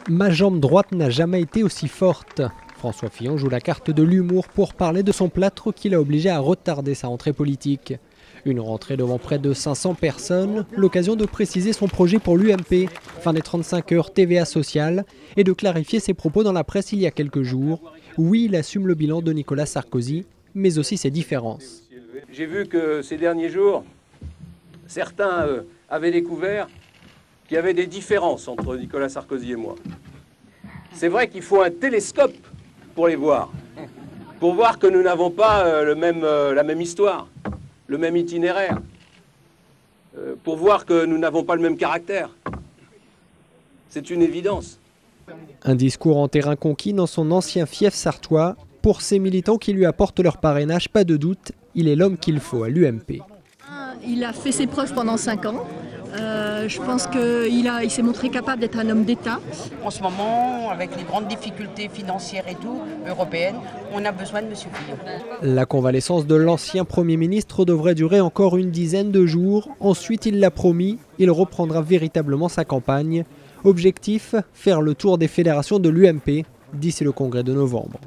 Ma jambe droite n'a jamais été aussi forte. François Fillon joue la carte de l'humour pour parler de son plâtre qui l'a obligé à retarder sa rentrée politique. Une rentrée devant près de 500 personnes, l'occasion de préciser son projet pour l'UMP, fin des 35 heures TVA sociale, et de clarifier ses propos dans la presse il y a quelques jours. Oui, il assume le bilan de Nicolas Sarkozy, mais aussi ses différences. J'ai vu que ces derniers jours, certains avaient découvert qu'il y avait des différences entre Nicolas Sarkozy et moi. C'est vrai qu'il faut un télescope pour les voir, pour voir que nous n'avons pas la même histoire, le même itinéraire, pour voir que nous n'avons pas le même caractère. C'est une évidence. Un discours en terrain conquis dans son ancien fief sartois. Pour ces militants qui lui apportent leur parrainage, pas de doute, il est l'homme qu'il faut à l'UMP. Il a fait ses preuves pendant 5 ans. Je pense qu'il s'est montré capable d'être un homme d'État. En ce moment, avec les grandes difficultés financières et tout, européennes, on a besoin de M. Fillon. La convalescence de l'ancien Premier ministre devrait durer encore une dizaine de jours. Ensuite, il l'a promis, il reprendra véritablement sa campagne. Objectif, faire le tour des fédérations de l'UMP d'ici le congrès de novembre.